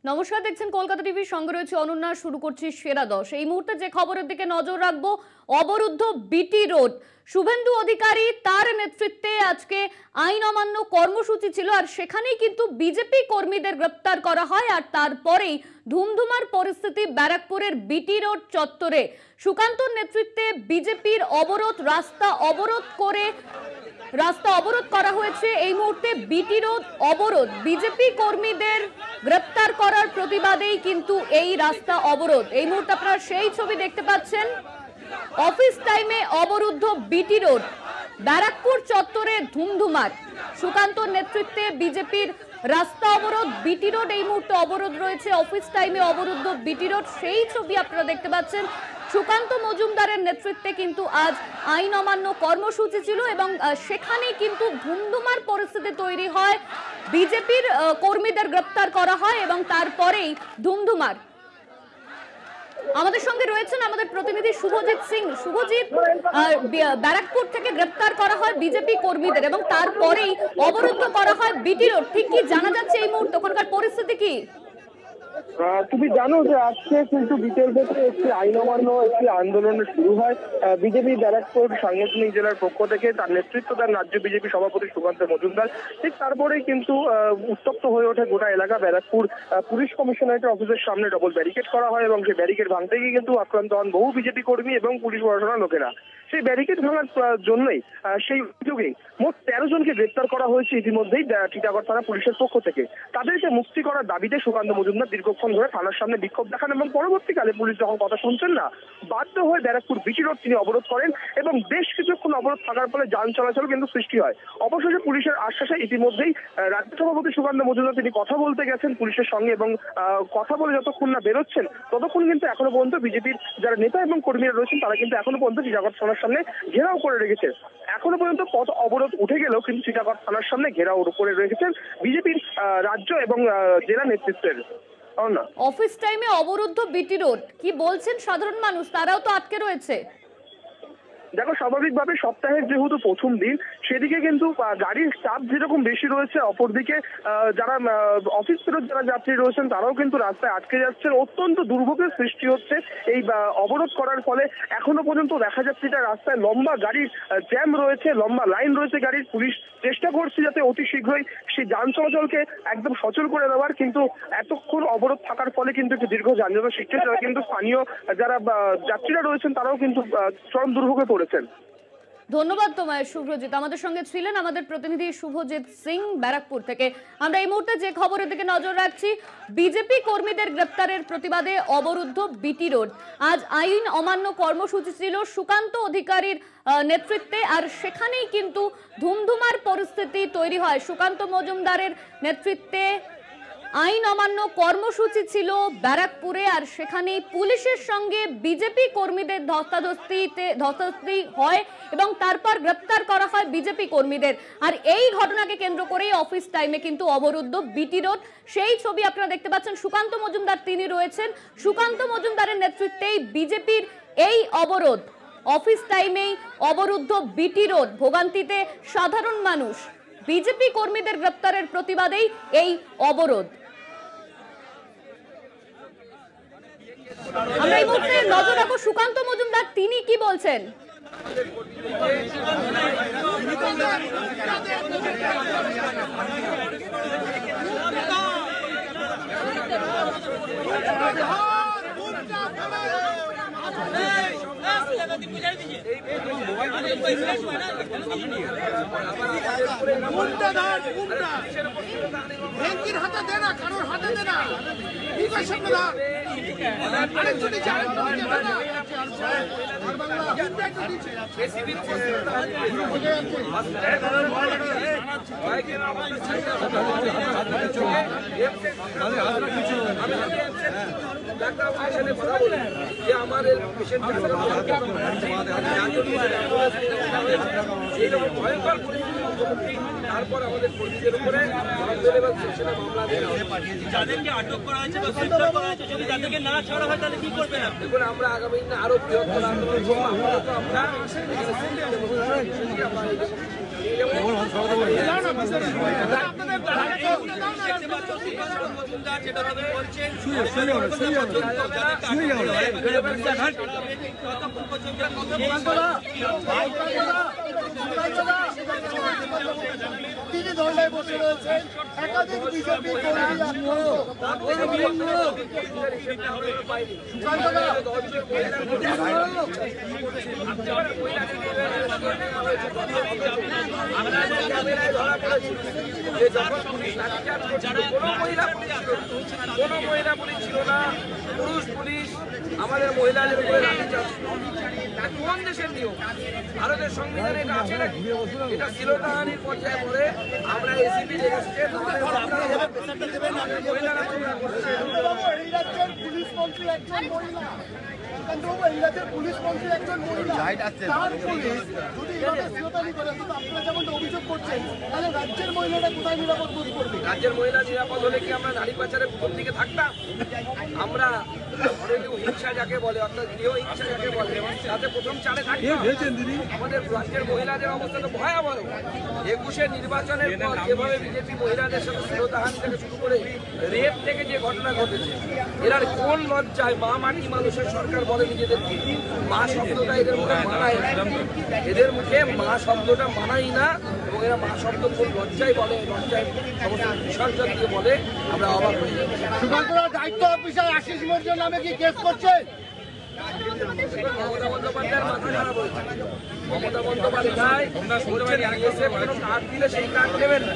নমস্কার, দেখছেন কলকাতা টিভির সঙ্গে রয়েছে অনন্যা। শুরু করছি সেরা 10। এই মুহূর্তে যে খবরের দিকে নজর রাখবো, অবরুদ্ধ বিটি রোড। শুভেন্দু অধিকারী তার নেতৃত্বে আজকে আইন অমান্য কর্মসূচি ছিল, আর সেখানেই কিন্তু বিজেপি কর্মীদের গ্রেপ্তার করা হয়। আর তারপরেই ধুমধুমার পরিস্থিতি ব্যারাকপুরের বিটি রোড চত্বরে। সুকান্তর নেতৃত্বে বিজেপির অবরোধ, রাস্তা অবরোধ করা হয়েছে। এই মুহূর্তে বিটি রোড অবরোধ, বিজেপি কর্মীদের গ্রেপ্তার করার প্রতিবাদেই কিন্তু এই রাস্তা অবরোধ। এই মুহূর্তে আপনারা সেই ছবি দেখতে পাচ্ছেন। অফিস টাইমে অবরুদ্ধ বিটি রোড, ব্যারাকপুর চত্বরে ধুমধুমার। সুকান্তর নেতৃত্বে বিজেপির রাস্তা অবরোধ, বিটি রোড এই মুহূর্তে অবরোধ রয়েছে। অফিস টাইমে অবরুদ্ধ বিটি রোড, সেই ছবি আপনারা দেখতে পাচ্ছেন। সুকান্ত মজুমদারের নেতৃত্বে কিন্তু আজ আইন অমান্য কর্মসূচি ছিল এবং সেখানে কিন্তু ধুমধুমার পরিস্থিতি তৈরি হয়। বিজেপির কর্মীদের গ্রেপ্তার করা হয় এবং তারপরেই ধুমধুমার। আমাদের সঙ্গে রয়েছেন আমাদের প্রতিনিধি শুভজিৎ সিং। শুভজিৎ, ব্যারাকপুর থেকে গ্রেপ্তার করা হয় বিজেপি কর্মীদের এবং তারপরেই অবরুদ্ধ করা হয় বিটি রোড। ঠিক কি জানা যাচ্ছে এই মুহূর্তে, ওখানকার পরিস্থিতি কি? তুমি জানো যে আজকে কিন্তু বিকেল থেকে একটি আইন অমান্য একটি আন্দোলন শুরু হয় বিজেপি ব্যারাকপুর সাংগঠনিক জেলার পক্ষ থেকে। তার নেতৃত্ব দেন রাজ্য বিজেপি সভাপতি সুকান্ত মজুমদার। ঠিক তারপরেই কিন্তু উত্তপ্ত হয়ে ওঠে গোটা এলাকা। ব্যারাকপুর পুলিশ কমিশনারেটের অফিসের সামনে ডবল ব্যারিকেড করা হয় এবং সেই ব্যারিকেড ভাঙতে গিয়ে কিন্তু আক্রান্ত হন বহু বিজেপি কর্মী এবং পুলিশ প্রশাসনের লোকেরা। সেই ব্যারিকেড ভাঙার জন্যই সেই অভিযোগে মোট 13 জনকে গ্রেপ্তার করা হয়েছে ইতিমধ্যেই টিটাগড় থানা পুলিশের পক্ষ থেকে। তাদেরকে মুক্তি করার দাবিতে সুকান্ত মজুমদার দীর্ঘক্ষণ ধরে থানার সামনে বিক্ষোভ দেখান এবং পরবর্তীকালে পুলিশ যখন কথা শুনছেন না, বাধ্য হয়ে ব্যারাকপুর বিটি রোড তিনি অবরোধ করেন এবং বেশ কিছুক্ষণ অবরোধ থাকার ফলে যান চলাচল কিন্তু সৃষ্টি হয়। অবশেষে পুলিশের আশ্বাসে ইতিমধ্যেই রাজ্য সভাপতি সুকান্ত মজুমদার তিনি কথা বলতে গেছেন পুলিশের সঙ্গে এবং কথা বলে যতক্ষণ না বেরোচ্ছেন ততক্ষণ কিন্তু এখনো পর্যন্ত বিজেপির যারা নেতা এবং কর্মীরা রয়েছেন তারা কিন্তু এখনো পর্যন্ত টিটাগড় থানার সামনে ঘেরাও করে রেখেছে। এখনো পর্যন্ত পথ অবরোধ উঠে গেলেও কিন্তু টিটাগড় থানার সামনে ঘেরাও করে রেখেছেন বিজেপির রাজ্য এবং জেলা নেতৃত্বের। অফিস টাইমে অবরুদ্ধ বিটি রোড, কি বলছেন সাধারণ মানুষ? তারাও তো আটকে রয়েছে। দেখো, স্বাভাবিকভাবে সপ্তাহের যেহেতু প্রথম দিন, সেদিকে কিন্তু গাড়ির চাপ যেরকম বেশি রয়েছে, অপরদিকে যারা অফিস ফেরত যারা যাত্রী রয়েছেন তারাও কিন্তু রাস্তায় আটকে যাচ্ছেন। অত্যন্ত দুর্ভোগের সৃষ্টি হচ্ছে এই অবরোধ করার ফলে। এখনো পর্যন্ত দেখা যাচ্ছে যে রাস্তায় লম্বা গাড়ির জ্যাম রয়েছে, লম্বা লাইন রয়েছে গাড়ির। পুলিশ চেষ্টা করছে যাতে অতি শীঘ্রই সেই যান চলাচলকে একদম সচল করে দেওয়ার, কিন্তু এতক্ষণ অবরোধ থাকার ফলে কিন্তু একটি দীর্ঘ যানজটের সৃষ্টি হচ্ছে। কিন্তু স্থানীয় যারা যাত্রীরা রয়েছেন তারাও কিন্তু চরম দুর্ভোগে পড়েছেন। ধন্যবাদ তোমায় শুভজিৎ। আমাদের সঙ্গে ছিলেন আমাদের প্রতিনিধি শুভজিৎ সিং ব্যারাকপুর থেকে। আমরা এই মুহূর্তে যে খবরের দিকে নজর রাখছি, বিজেপি কর্মীদের গ্রেপ্তারের প্রতিবাদে অবরুদ্ধ বিটি রোড। আজ আইন অমান্য কর্মসূচি ছিল সুকান্ত অধিকারীর নেতৃত্বে, আর সেখানেই কিন্তু ধুমধুমার পরিস্থিতি তৈরি হয়। সুকান্ত মজুমদারের নেতৃত্বে আইন অমান্য কর্মসূচি ছিল ব্যারাকপুরে, আর সেখানে পুলিশের সঙ্গে বিজেপি কর্মীদের ধস্তাধস্তি হয় এবং তারপর গ্রেপ্তার করা হয় বিজেপি কর্মীদের। আর এই ঘটনাকে কেন্দ্র করেই অফিস টাইমে কিন্তু অবরুদ্ধ বিটি রোড। সেই ছবি আপনারা দেখতে পাচ্ছেন। সুকান্ত মজুমদার তিনি রয়েছেন। সুকান্ত মজুমদারের নেতৃত্বেই বিজেপির এই অবরোধ। অফিস টাইমেই অবরুদ্ধ বিটি রোড, ভোগান্তিতে সাধারণ মানুষ। বিজেপি কর্মীদের গ্রেপ্তারের প্রতিবাদেই এই অবরোধ। আমরা এই মুহূর্তে নজর রাখবো সুকান্ত মজুমদার তিনি কি বলছেন। তারপর আমাদের কর্মীদের উপরে যাদেরকে আটক করা হয়েছে বা গ্রেফতার করা হয়েছে, যদি তাদেরকে না ছাড়া হয় তাহলে কি করবেন? দেখুন, আমরা আগামী দিনে আরো বৃহত্তর আন্দোলন করবো। আমরা তিনি ধর্নায় বসে রয়েছেন। একাধিক বিজেপি কোনো মহিলা পুলিশ ছিল না, পুরুষ পুলিশ আমাদের মহিলাদের উপরে লাঠিচার্জ। কোন দেশের নিয়ম? ভারতের সংবিধানে এটা আছে নাকি? এটা শ্লীলতাহানির পর্যায়ে পড়ে আমরা এসিপি রেখেছে পুলিশ মন্ত্রী একজন মহিলা, এই রাজ্যের পুলিশ মন্ত্রী একজন মহিলা, তার পুলিশ যদি এভাবে শ্লীলতাহানি করে, আপনারা যেমন অভিযোগ করছেন, তাহলে রাজ্যের মহিলারা কোথায় নিরাপদ বোধ করবে? রাজ্যের মহিলা নিরাপদ হলে কি আমরা নারী পাচারের প্রথম দিকে থাকতাম? আমরা হিংসা যাকে বলে, অর্থাৎ গৃহ হিংসা যাকে বলে, তাতে প্রথম চারে থাকতাম। আমাদের রাজ্যের মহিলাদের অবস্থা তো ভয়াবহ। 21-এর নির্বাচনের পর যেভাবে বিজেপি মহিলাদের সাথে শ্লীলতাহানি থেকে শুরু করে রেপ থেকে যে ঘটনা ঘটেছে, এরা কোন লজ্জায় মা মাটি মানুষের সরকার বলে নিজেদেরকে? মা শব্দটা এদের মুখে মানায় না, এদের মুখে মা শব্দটা মানাই না, এবং এরা মা শব্দ খুব লজ্জায় বলে, লজ্জায় সমস্ত বিসর্জন দিয়ে বলে। আমরা অবাক হয়ে যাই। সুকান্তরা দায়িত্ব অফিসার আশিস মর্যাদার নামে কি কেস করছে? মমতা বন্দ্যোপাধ্যায়ের মাথা খারাপ হয়েছে। মমতা বন্দ্যোপাধ্যায় কোনো কার্ড দিলে সেই কার্ড দেবেন না।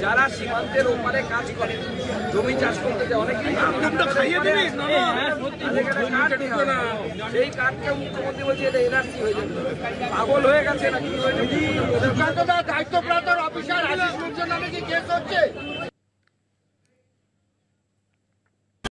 যারা সীমান্তের ওপারে কাজ করে, জমি চাষ করতে যায়, অনেকেই সেই কার্ডকে মুখ্যমন্ত্রী বলছে এটা এনআরসি হয়ে যাবে। পাগল হয়ে গেছে নাকি? সুকান্তরা দায়িত্বপ্রাপ্ত অফিসার আশিস মর্যাদার নামে কি কেস হচ্ছে?